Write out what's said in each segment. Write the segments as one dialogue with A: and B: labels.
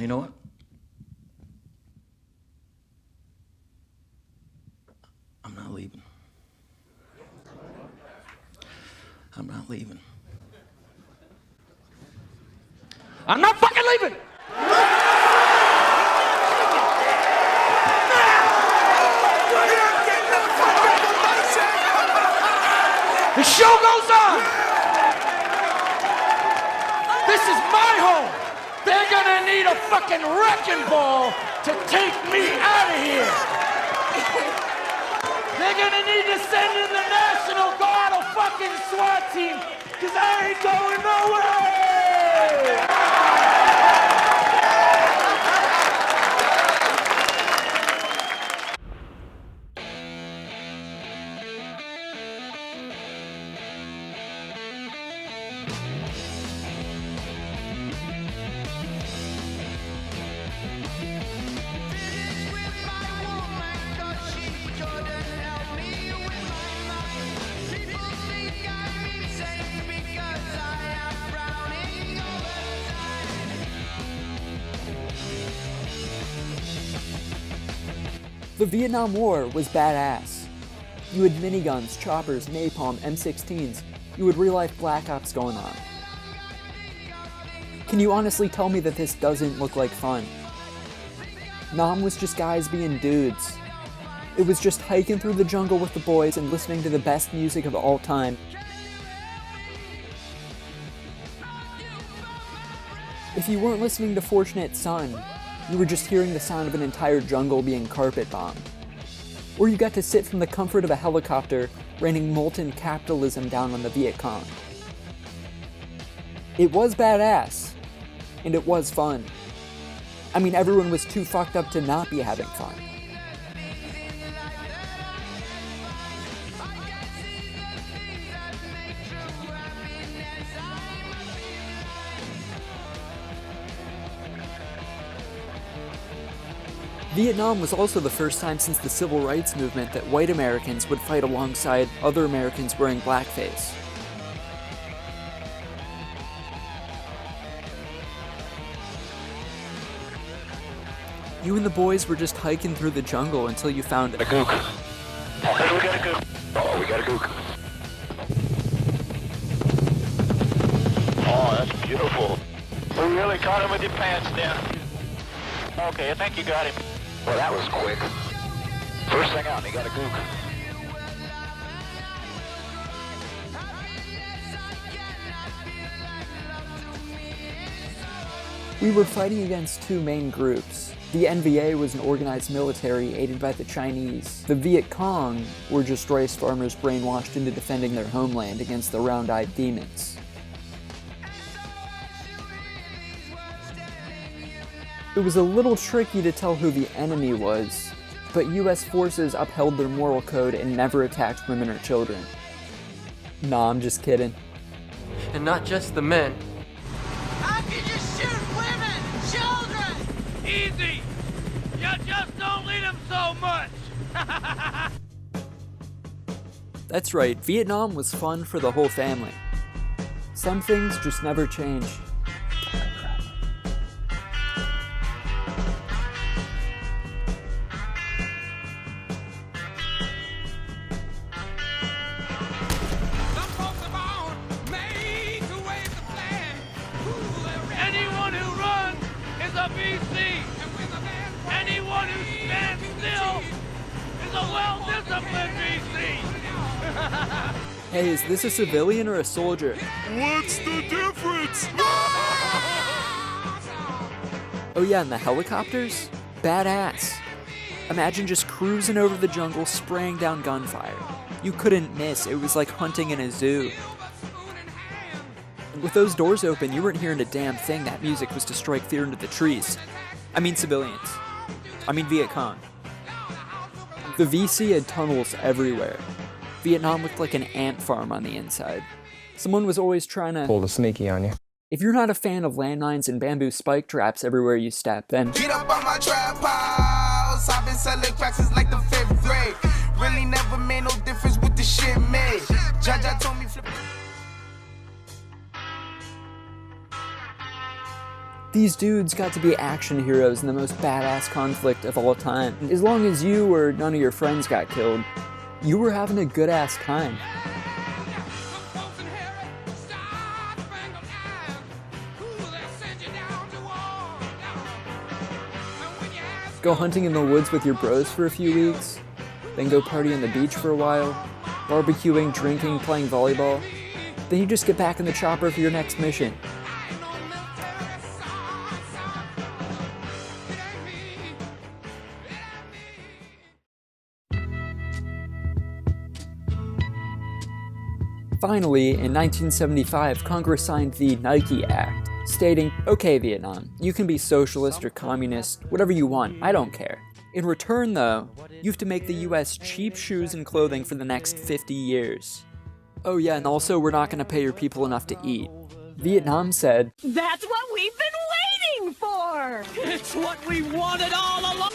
A: You know what? I'm not leaving. I'm not leaving. I'm not fucking leaving! The show goes on! This is my home! They're gonna need a fucking wrecking ball to take me out of here! They're gonna need to send in the National Guard or fucking SWAT team, cause I ain't going nowhere!
B: The Vietnam War was badass. You had miniguns, choppers, napalm, M16s. You had real-life Black Ops going on. Can you honestly tell me that this doesn't look like fun? Nam was just guys being dudes. It was just hiking through the jungle with the boys and listening to the best music of all time. If you weren't listening to Fortunate Son, you were just hearing the sound of an entire jungle being carpet bombed. Or you got to sit from the comfort of a helicopter raining molten capitalism down on the Viet Cong. It was badass, and it was fun. I mean, everyone was too fucked up to not be having fun. Vietnam was also the first time since the Civil Rights Movement that white Americans would fight alongside other Americans wearing blackface. You and the boys were just hiking through the jungle until you found
C: a gook. Oh, we got a gook. Oh, we got a gook. Oh, that's beautiful. We really caught him with your pants down. Okay, I think you got him. Well, that was quick. First thing out, he got a gook.
B: We were fighting against two main groups. The NVA was an organized military aided by the Chinese. The Viet Cong were just rice farmers brainwashed into defending their homeland against the round-eyed demons. It was a little tricky to tell who the enemy was, but US forces upheld their moral code and never attacked women or children. Nah, I'm just kidding.
D: And not just the men.
E: How can you shoot women, children?
F: Easy! You just don't lead them so much!
B: That's right, Vietnam was fun for the whole family. Some things just never change.
F: Anyone who runs is a VC! Anyone who stands still is a well-disciplined VC!
B: Hey, is this a civilian or a soldier?
G: What's the difference?
B: Oh yeah, and the helicopters? Badass. Imagine just cruising over the jungle, spraying down gunfire. You couldn't miss, it was like hunting in a zoo. And with those doors open, you weren't hearing a damn thing. That music was to strike fear into the trees. I mean civilians. I mean Viet Cong. The VC had tunnels everywhere. Vietnam looked like an ant farm on the inside. Someone was always trying to
H: pull the sneaky on you.
B: If you're not a fan of landmines and bamboo spike traps everywhere you step, then
I: get up on my trap house. I've been selling cracks since like the 5th grade. Really never made no difference with the shit made. Jaja told me flip.
B: These dudes got to be action heroes in the most badass conflict of all time. As long as you or none of your friends got killed, you were having a good ass time. Go hunting in the woods with your bros for a few weeks, then go party on the beach for a while, barbecuing, drinking, playing volleyball. Then you just get back in the chopper for your next mission. Finally, in 1975, Congress signed the Nike Act, stating, "Okay, Vietnam, you can be socialist or communist, whatever you want, I don't care. In return, though, you have to make the US cheap shoes and clothing for the next 50 years. Oh yeah, and also we're not going to pay your people enough to eat." Vietnam said,
E: That's what we've been waiting for!
F: It's what we wanted all along.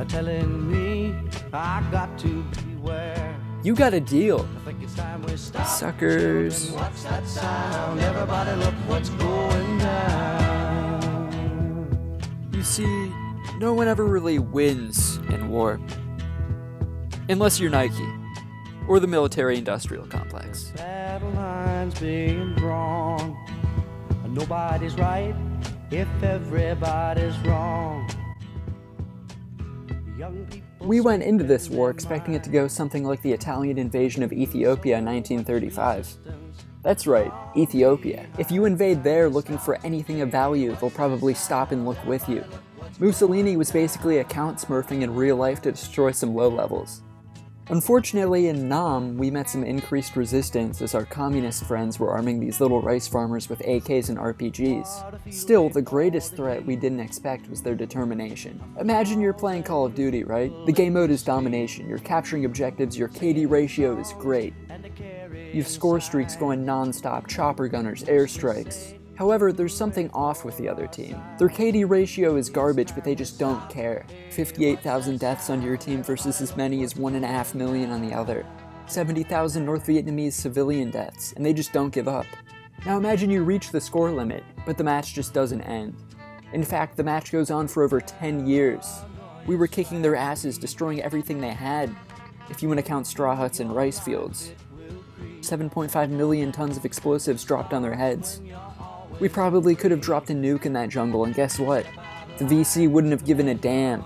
A: Telling me I got to beware.
B: "You got a deal,
A: I think it's time we stop.
B: suckers."
A: What's that sound? Everybody look what's going down.
B: You see, no one ever really wins in war. Unless you're Nike, or the military-industrial complex.
A: Battle lines being drawn. Nobody's right if everybody's wrong. Young people
B: We went into this war expecting it to go something like the Italian invasion of Ethiopia in 1935. That's right, Ethiopia. If you invade there looking for anything of value, they'll probably stop and look with you. Mussolini was basically account smurfing in real life to destroy some low levels. Unfortunately, in Nam, we met some increased resistance as our communist friends were arming these little rice farmers with AKs and RPGs. Still, the greatest threat we didn't expect was their determination. Imagine you're playing Call of Duty, right? The game mode is domination, you're capturing objectives, your KD ratio is great. You've score streaks going non-stop, chopper gunners, airstrikes. However, there's something off with the other team. Their KD ratio is garbage, but they just don't care. 58,000 deaths on your team versus as many as 1.5 million on the other. 70,000 North Vietnamese civilian deaths, and they just don't give up. Now imagine you reach the score limit, but the match just doesn't end. In fact, the match goes on for over 10 years. We were kicking their asses, destroying everything they had, if you want to count straw huts and rice fields. 7.5 million tons of explosives dropped on their heads. We probably could have dropped a nuke in that jungle, and guess what? The VC wouldn't have given a damn.